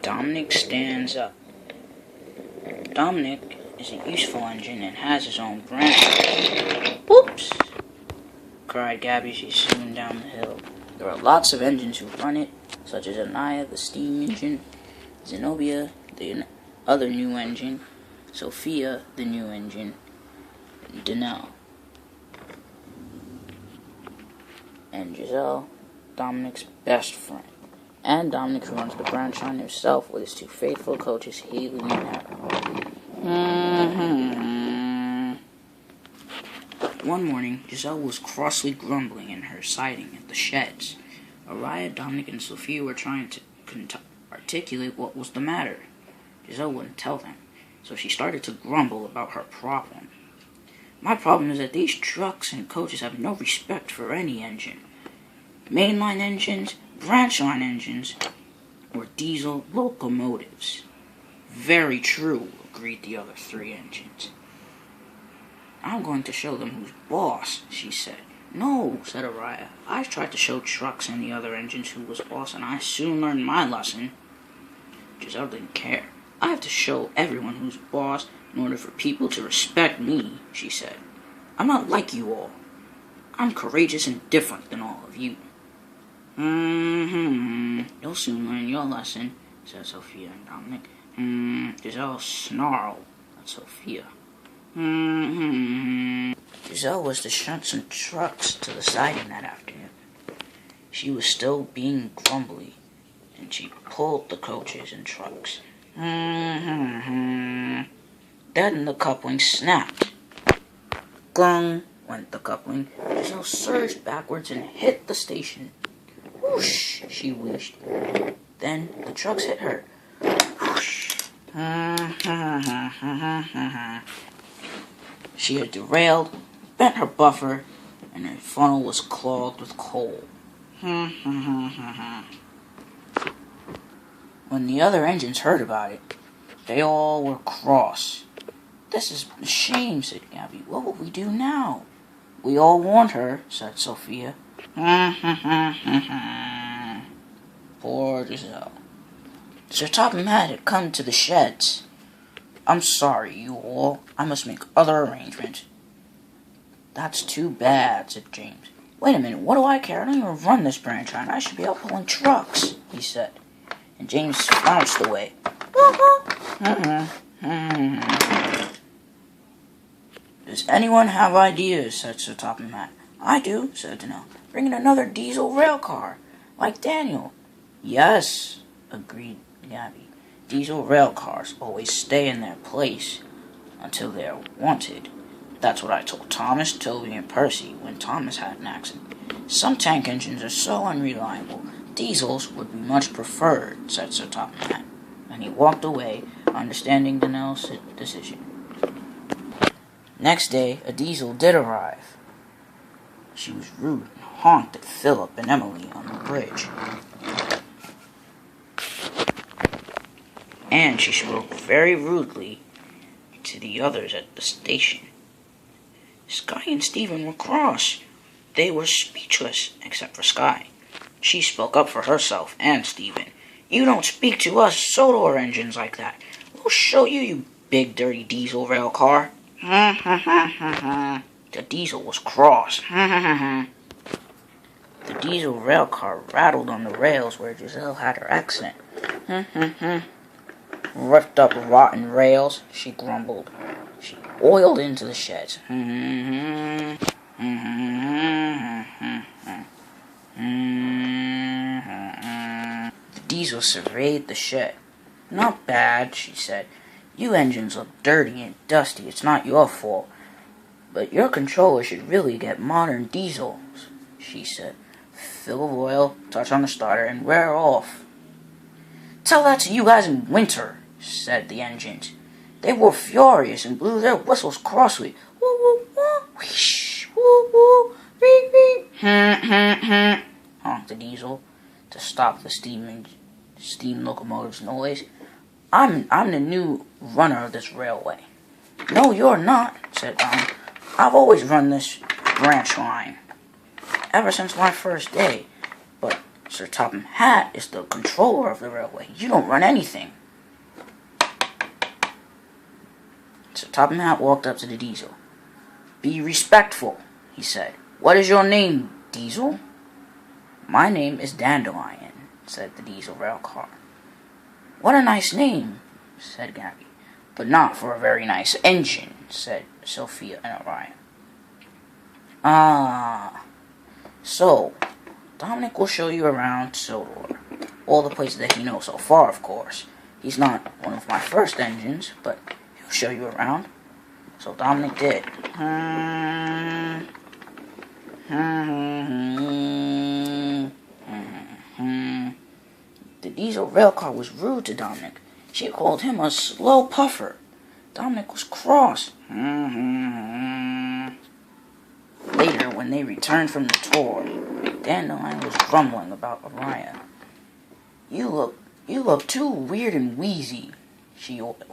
Dominick stands up. Dominick is a useful engine and has his own branch. Whoops! Cried Gabby as she zoomed down the hill. There are lots of engines who run it, such as Anaya, the steam engine, Zenobia, the other new engine, Sophia, the new engine, Danelle, and Giselle, Dominick's best friend. And Dominick runs the branch on himself with his two faithful coaches, Haley and Aaron. One morning, Giselle was crossly grumbling in her siding at the sheds. Araya, Dominick, and Sophia were trying to articulate what was the matter. Giselle wouldn't tell them, so she started to grumble about her problem. My problem is that these trucks and coaches have no respect for any engine. Mainline engines, branch line engines, or diesel locomotives. Very true, agreed the other three engines. I'm going to show them who's boss, she said. No, said Araya. I tried to show trucks and the other engines who was boss, and I soon learned my lesson. Giselle didn't care. I have to show everyone who's boss in order for people to respect me, she said. I'm not like you all. I'm courageous and different than all of you. You'll soon learn your lesson, said Sophia and Dominick. Giselle snarled at Sophia. Giselle was to shunt some trucks to the siding that afternoon. She was still being grumbly, and she pulled the coaches and trucks. Then the coupling snapped. Glung went the coupling. Giselle surged backwards and hit the station. Whoosh, she wished. Then the trucks hit her. Whoosh. She had derailed, bent her buffer, and her funnel was clogged with coal. When the other engines heard about it, they all were cross. This is a shame, said Gabby. What will we do now? We all warned her, said Sophia. Poor Giselle. Sir Topham had come to the sheds. I'm sorry, you all. I must make other arrangements. That's too bad, said James. Wait a minute, what do I care? I don't even run this branch line. I should be out pulling trucks, he said. And James bounced away. Does anyone have ideas, said Sir Topham Hatt. I do, said Danelle. Bring in another diesel rail car, like Daniel. Yes, agreed Gabby. Diesel rail cars always stay in their place until they are wanted. That's what I told Thomas, Toby, and Percy when Thomas had an accident. Some tank engines are so unreliable. Diesels would be much preferred, said Sir Topham Hatt, and he walked away, understanding Danelle's decision. Next day, a diesel did arrive. She was rude and honked at Philip and Emily on the bridge. And she spoke very rudely to the others at the station. Sky and Stephen were cross. They were speechless, except for Sky. She spoke up for herself and Stephen. You don't speak to us Sodor engines like that. We'll show you, you big dirty diesel rail car. The diesel was cross. The diesel rail car rattled on the rails where Giselle had her accident. Ripped up rotten rails, she grumbled. She oiled into the sheds. The diesel surveyed the shed. Not bad, she said. You engines look dirty and dusty. It's not your fault. But your controller should really get modern diesels, she said. Fill of oil, touch on the starter, and wear off. Tell that to you guys in winter, said the engines. They were furious and blew their whistles crossly. Woo woo woo, whoosh, woo woo, beep beep, honked the diesel to stop the steam locomotive's noise. I'm the new runner of this railway. No, you're not, said Don. I've always run this branch line, ever since my first day. But Sir Topham Hatt is the controller of the railway. You don't run anything. Sir Topham Hatt walked up to the Diesel. Be respectful, he said. What is your name, Diesel? My name is Dandelion, said the Diesel rail car. What a nice name, said Gabby. But not for a very nice engine, said Sophia and Orion. Ah, so Dominick will show you around Sodor. All the places that he knows so far, of course. He's not one of my first engines, but he'll show you around. So Dominick did. The Diesel railcar was rude to Dominick. She called him a slow puffer. Dominick was cross. Later, when they returned from the tour, Dandelion was grumbling about Orion. You look too weird and wheezy, she oiled.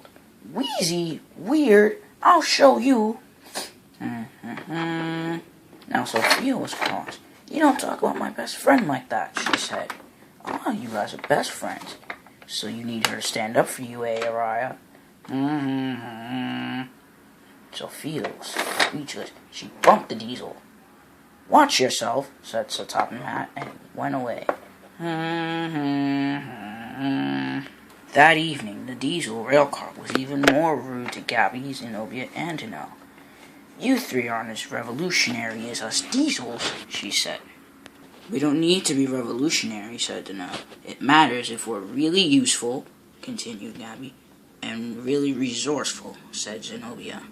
Wheezy? Weird? I'll show you. Now Sophia was cross. You don't talk about my best friend like that, she said. Oh, you guys are best friends. So you need her to stand up for you, Orion? Sophia was speechless. She bumped the Diesel. Watch yourself, said Sir Topham Hatt, and went away. That evening, the Diesel railcar was even more rude to Gabby, Zenobia, and Danelle. You three aren't as revolutionary as us Diesels, she said. We don't need to be revolutionary, said Danelle. It matters if we're really useful, continued Gabby, and really resourceful, said Zenobia.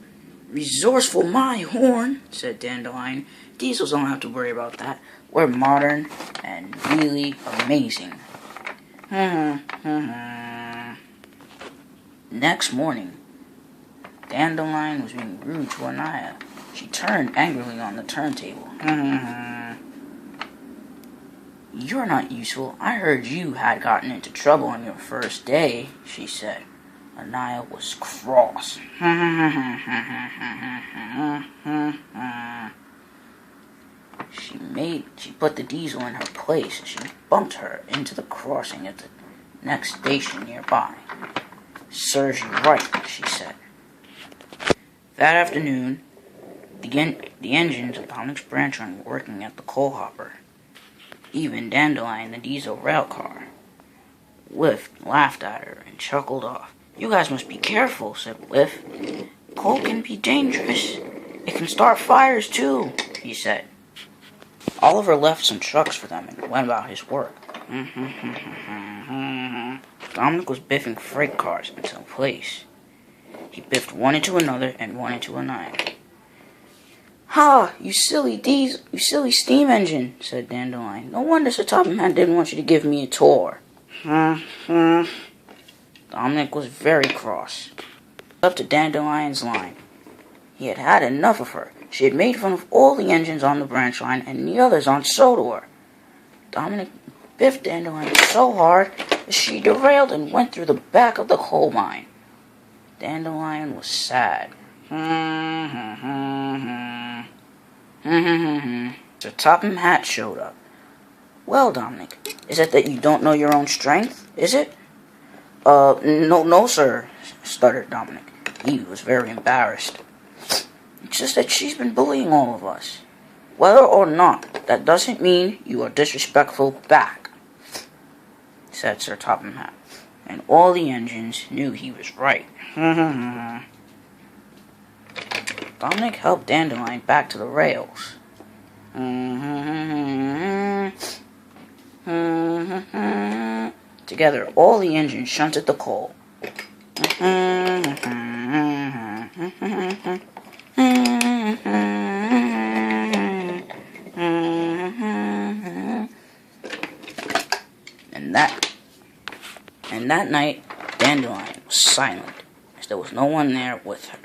Resourceful, my horn, said Dandelion. Diesels don't have to worry about that. We're modern and really amazing. Next morning, Dandelion was being rude to Anaya. She turned angrily on the turntable. You're not useful. I heard you had gotten into trouble on your first day, she said. Anaya was cross. She put the Diesel in her place as she bumped her into the crossing at the next station nearby. Serves you right, she said. That afternoon, the engines of Dominick's branch line were working at the coal hopper. Even Dandelion, the Diesel rail car, laughed at her and chuckled off. You guys must be careful, said Whiff. Coal can be dangerous. It can start fires, too, he said. Oliver left some trucks for them and went about his work. Dominick was biffing freight cars into place. He biffed one into another and one into Anaya. Ha! You silly steam engine, said Dandelion. No wonder Sir Topham Hatt didn't want you to give me a tour. Dominick was very cross. Up to Dandelion's line. He had had enough of her. She had made fun of all the engines on the branch line and the others on Sodor. Dominick biffed Dandelion so hard that she derailed and went through the back of the coal mine. Dandelion was sad. Sir Topham Hatt showed up. Well, Dominick, is it that you don't know your own strength, is it? No, sir, stuttered Dominick. He was very embarrassed. It's just that she's been bullying all of us. Whether or not, that doesn't mean you are disrespectful back, said Sir Topham Hatt. And all the engines knew he was right. Dominick helped Dandelion back to the rails. Together, all the engines shunted the coal. And that night, Dandelion was silent, as there was no one there with her.